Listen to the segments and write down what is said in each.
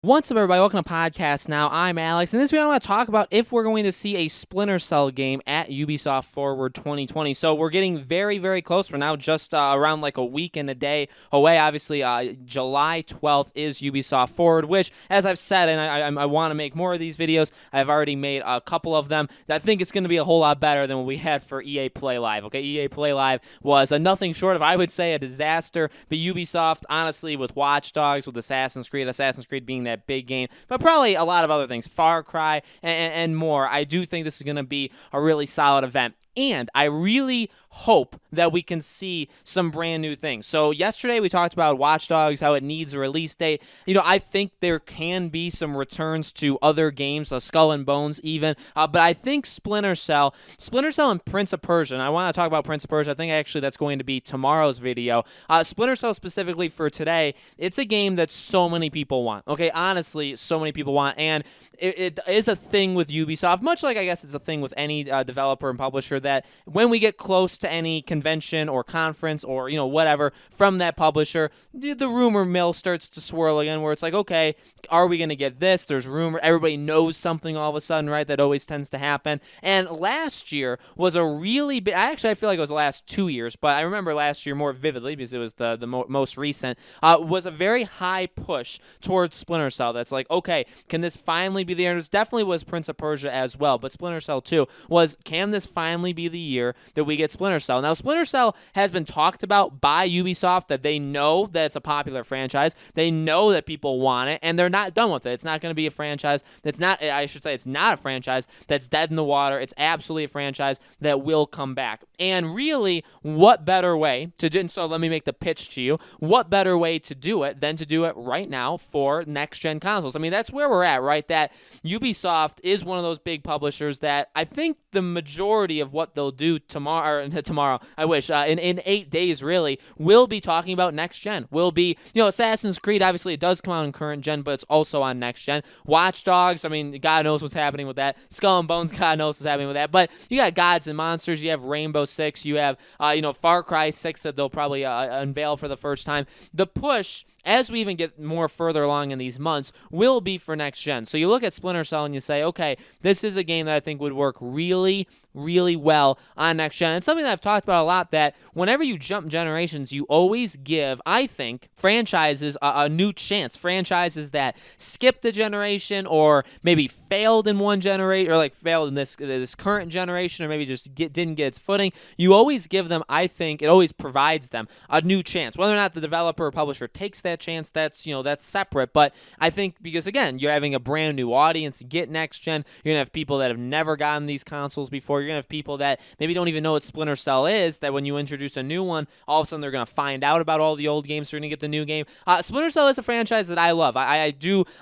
What's up, everybody? Welcome to Podcast Now. I'm Alex, and this week I want to talk about if we're going to see a Splinter Cell game at Ubisoft Forward 2020. So we're getting very, very close. We're now just around like a week and a day away. Obviously, July 12th is Ubisoft Forward, which, as I've said, and I want to make more of these videos. I've already made a couple of them. I think it's going to be a whole lot better than what we had for EA Play Live. Okay, EA Play Live was nothing short of, I would say, a disaster. But Ubisoft, honestly, with Watch Dogs, with Assassin's Creed being that big game, but probably a lot of other things, Far Cry and more. I do think this is going to be a really solid event. And I really hope that we can see some brand new things. So yesterday we talked about Watch Dogs, how it needs a release date. You know, I think there can be some returns to other games, Skull and Bones even. But I think Splinter Cell and Prince of Persia, and I want to talk about Prince of Persia. I think actually that's going to be tomorrow's video. Splinter Cell specifically for today, it's a game that so many people want. Okay, honestly, so many people want. And it is a thing with Ubisoft, much like I guess it's a thing with any developer and publisher, that when we get close to any convention or conference or, you know, whatever from that publisher, the rumor mill starts to swirl again, where it's like, okay, are we going to get this? There's rumor. Everybody knows something all of a sudden, right? That always tends to happen. And last year was a really big, I feel like it was the last 2 years, but I remember last year more vividly because it was the most recent, was a very high push towards Splinter Cell. That's like, okay, can this finally be the year? And it definitely was Prince of Persia as well, but Splinter Cell 2 was, can this finally be the year that we get Splinter Cell? Now, Splinter Cell has been talked about by Ubisoft, that they know that it's a popular franchise. They know that people want it, and they're not done with it. It's not going to be a franchise that's not, I should say, it's not a franchise that's dead in the water. It's absolutely a franchise that will come back. And really, what better way to do, and so let me make the pitch to you, what better way to do it than to do it right now for next-gen consoles? I mean, that's where we're at, right? That Ubisoft is one of those big publishers that I think the majority of what they'll do tomorrow, I wish, in 8 days really, will be talking about next gen. Will be, you know, Assassin's Creed, obviously it does come out in current gen, but it's also on next gen. Watch Dogs, I mean, God knows what's happening with that. Skull and Bones, God knows what's happening with that. But you got Gods and Monsters, you have Rainbow Six, you have, Far Cry 6 that they'll probably unveil for the first time. The push, as we even get more further along in these months, will be for next gen. So you look at Splinter Cell and you say, okay, this is a game that I think would work really, really well on next gen. It's something that I've talked about a lot, that whenever you jump generations, you always give, I think, franchises a new chance. Franchises that skipped a generation or maybe failed in one generation, or like failed in this current generation, or maybe just didn't get its footing. You always give them, I think, it always provides them a new chance. Whether or not the developer or publisher takes that chance, that's separate. But I think, because again, you're having a brand new audience get next gen. You're gonna have people that have never gotten these consoles before. You're gonna have people that maybe don't even know what Splinter Cell is, that when you introduce a new one, all of a sudden they're gonna find out about all the old games. So you're gonna get the new game. Splinter Cell is a franchise that I love. I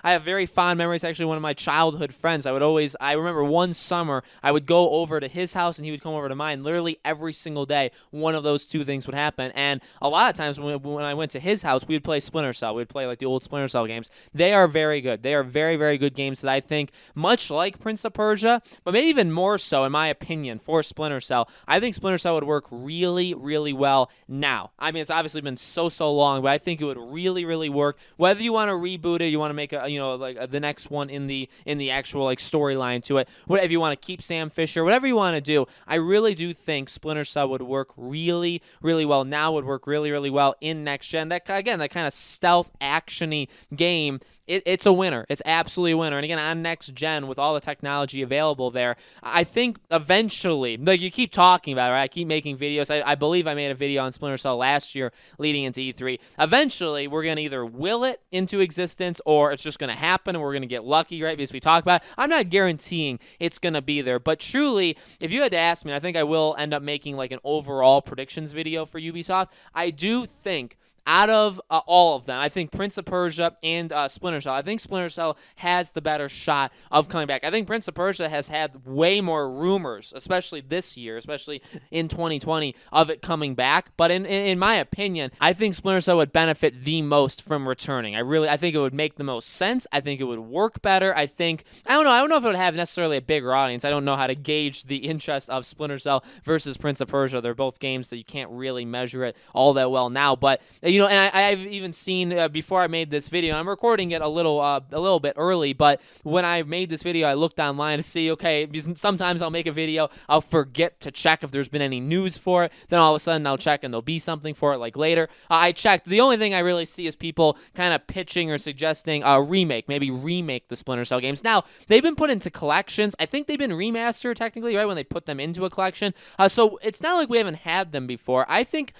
have very fond memories. Actually, one of my childhood friends, I remember one summer I would go over to his house and he would come over to mine. Literally every single day, one of those two things would happen. And a lot of times when I went to his house, we would play Splinter Cell. We'd play like the old Splinter Cell games. They are very good. They are very, very good games that I think, much like Prince of Persia, but maybe even more so, in my opinion, for Splinter Cell, I think Splinter Cell would work really, really well now. I mean, it's obviously been so long, but I think it would really, really work. Whether you want to reboot it, you want to make the next one in the actual like storyline to it, whatever you want to keep Sam Fisher, whatever you want to do, I really do think Splinter Cell would work really, really well now, would work really, really well in next gen. That kind of stealth action-y game, it's a winner. It's absolutely a winner. And again, on next gen, with all the technology available there, I think eventually, like you keep talking about it, right? I keep making videos. I believe I made a video on Splinter Cell last year leading into E3. Eventually, we're going to either will it into existence, or it's just going to happen and we're going to get lucky, right? Because we talk about it. I'm not guaranteeing it's going to be there. But truly, if you had to ask me, I think I will end up making like an overall predictions video for Ubisoft. I do think, out of all of them, I think Prince of Persia and Splinter Cell, I think Splinter Cell has the better shot of coming back. I think Prince of Persia has had way more rumors, especially this year, especially in 2020, of it coming back. But in my opinion, I think Splinter Cell would benefit the most from returning. I think it would make the most sense. I think it would work better. I don't know if it would have necessarily a bigger audience. I don't know how to gauge the interest of Splinter Cell versus Prince of Persia. They're both games that you can't really measure it all that well now. But And I've even seen before I made this video, I'm recording it a little bit early, but when I made this video, I looked online to see, okay, because sometimes I'll make a video, I'll forget to check if there's been any news for it, then all of a sudden I'll check and there'll be something for it like later. I checked. The only thing I really see is people kind of pitching or suggesting a remake, maybe remake the Splinter Cell games. Now, they've been put into collections. I think they've been remastered technically, right, when they put them into a collection. So it's not like we haven't had them before. I think,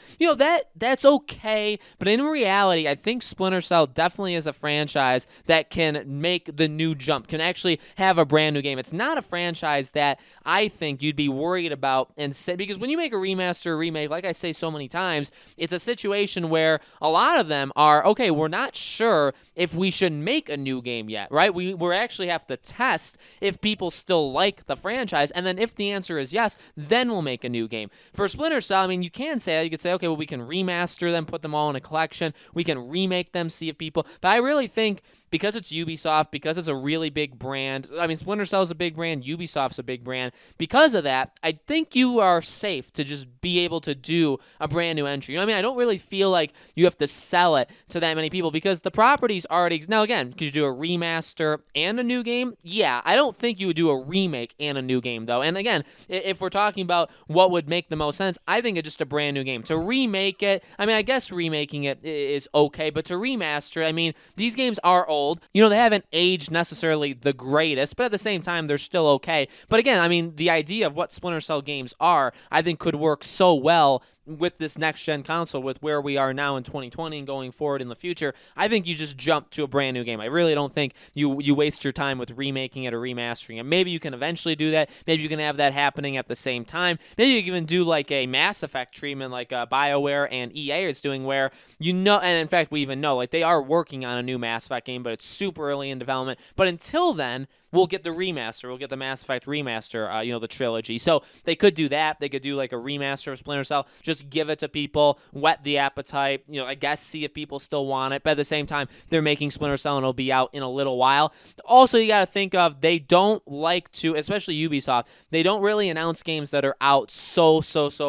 that's okay, but in reality, I think Splinter Cell definitely is a franchise that can make the new jump, can actually have a brand new game. It's not a franchise that I think you'd be worried about because when you make a remaster or remake, like I say so many times, it's a situation where a lot of them are, okay, we're not sure if we should make a new game yet, right? We actually have to test if people still like the franchise, and then if the answer is yes, then we'll make a new game. For Splinter Cell, I mean, you can say that. You could say, okay, well, we can remaster them, put them all in a collection, we can remake them, see if people, but I really think because it's Ubisoft, because it's a really big brand, I mean, Splinter Cell is a big brand, Ubisoft's a big brand. Because of that, I think you are safe to just be able to do a brand new entry. You know what I mean? I don't really feel like you have to sell it to that many people because the property's already. Now, again, could you do a remaster and a new game? Yeah, I don't think you would do a remake and a new game, though. And again, if we're talking about what would make the most sense, I think it's just a brand new game. To remake it, I mean, I guess remaking it is okay, but to remaster, I mean, these games are old. They haven't aged necessarily the greatest, but at the same time, they're still okay. But again, I mean, the idea of what Splinter Cell games are, I think could work so well with this next-gen console, with where we are now in 2020 and going forward in the future. I think you just jump to a brand new game. I really don't think you waste your time with remaking it or remastering it. Maybe you can eventually do that. Maybe you can have that happening at the same time. Maybe you can even do like a Mass Effect treatment like BioWare and EA is doing where, and in fact, we even know, like, they are working on a new Mass Effect game, but it's super early in development. But until then, we'll get the remaster. We'll get the Mass Effect remaster, the trilogy. So they could do that. They could do like a remaster of Splinter Cell. Just give it to people, whet the appetite, I guess see if people still want it. But at the same time, they're making Splinter Cell and it'll be out in a little while. Also, you got to think of, they don't like to, especially Ubisoft, they don't really announce games that are out so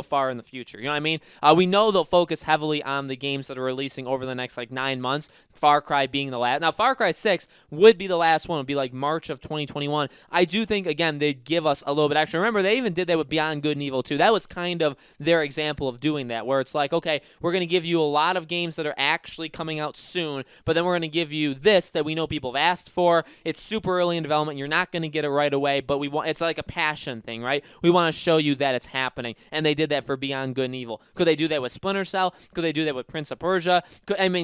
far in the future. You know what I mean? We know they'll focus heavily on the games that are releasing over the next like 9 months, Far Cry being the last. Now, Far Cry 6 would be the last one. It would be like March of 2021. I do think, again, they'd give us a little bit extra. Remember, they even did that with Beyond Good and Evil 2. That was kind of their example of doing that, where it's like, okay, we're going to give you a lot of games that are actually coming out soon, but then we're going to give you this that we know people have asked for. It's super early in development. You're not going to get it right away, but it's like a passion thing, right? We want to show you that it's happening, and they did that for Beyond Good and Evil. Could they do that with Splinter Cell? Could they do that with Prince of Persia?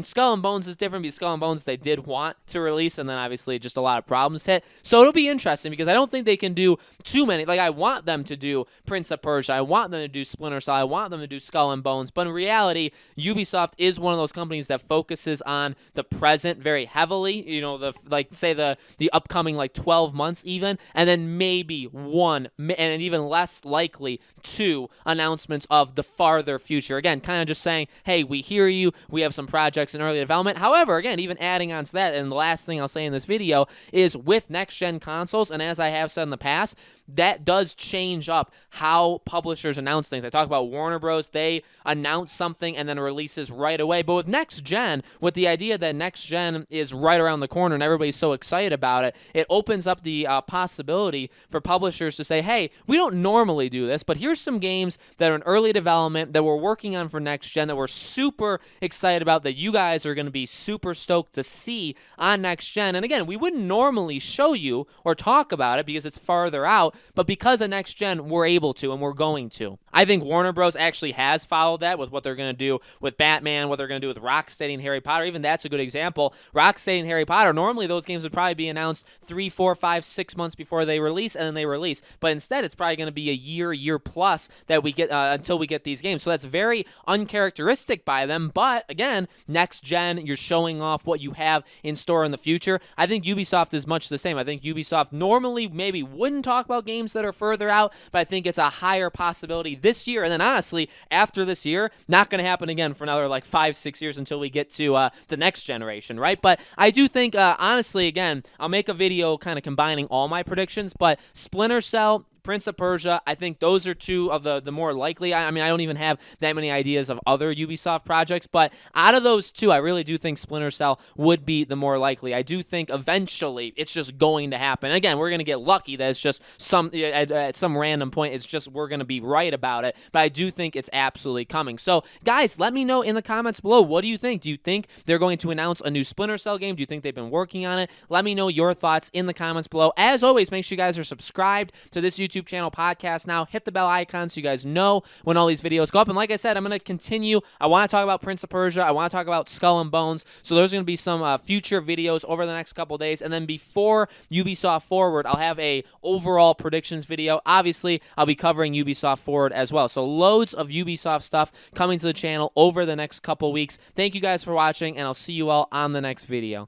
Skull and Bones is different because Skull and Bones they did want to release, and then obviously just a lot of problems hit. So it'll be interesting because I don't think they can do too many. Like, I want them to do Prince of Persia. I want them to do Splinter Cell. I want them to do Skull and Bones. But in reality, Ubisoft is one of those companies that focuses on the present very heavily. The upcoming 12 months even, and then maybe one, and even less likely 2 announcements of the farther future. Again, kind of just saying, hey, we hear you. We have some projects in early development. However, again, even adding on to that, and the last thing I'll say in this video is with next-gen consoles, and as I have said in the past, that does change up how publishers announce things. I talk about Warner Bros. They announce something and then releases right away. But with next gen, with the idea that next gen is right around the corner and everybody's so excited about it, it opens up the possibility for publishers to say, hey, we don't normally do this, but here's some games that are in early development that we're working on for next gen that we're super excited about, that you guys are going to be super stoked to see on next gen. And again, we wouldn't normally show you or talk about it because it's farther out, but because of next gen, we're able to and we're going to. I think Warner Bros. Actually has followed that with what they're going to do with Batman, what they're going to do with Rocksteady and Harry Potter. Even that's a good example. Rocksteady and Harry Potter, normally those games would probably be announced 3, 4, 5, 6 months before they release, and then they release. But instead, it's probably going to be a year plus that we get until we get these games. So that's very uncharacteristic by them. But again, next gen, you're showing off what you have in store in the future. I think Ubisoft is much the same. I think Ubisoft normally maybe wouldn't talk about games that are further out, but I think it's a higher possibility this year. And then honestly, after this year, not going to happen again for another 5, 6 years until we get to the next generation, right? But I do think, honestly, again, I'll make a video kind of combining all my predictions, but Splinter Cell, Prince of Persia, I think those are two of the more likely. I mean, I don't even have that many ideas of other Ubisoft projects, but out of those two, I really do think Splinter Cell would be the more likely. I do think eventually it's just going to happen. And again, we're going to get lucky that it's just at some random point, it's just we're going to be right about it, but I do think it's absolutely coming. So, guys, let me know in the comments below, what do you think? Do you think they're going to announce a new Splinter Cell game? Do you think they've been working on it? Let me know your thoughts in the comments below. As always, make sure you guys are subscribed to this YouTube channel Podcast Now. Hit the bell icon so you guys know when all these videos go up. And like I said, I'm going to continue. I want to talk about Prince of Persia. I want to talk about Skull and Bones. So there's going to be some future videos over the next couple days. And then before Ubisoft Forward, I'll have a overall predictions video. Obviously, I'll be covering Ubisoft Forward as well. So loads of Ubisoft stuff coming to the channel over the next couple weeks. Thank you guys for watching, and I'll see you all on the next video.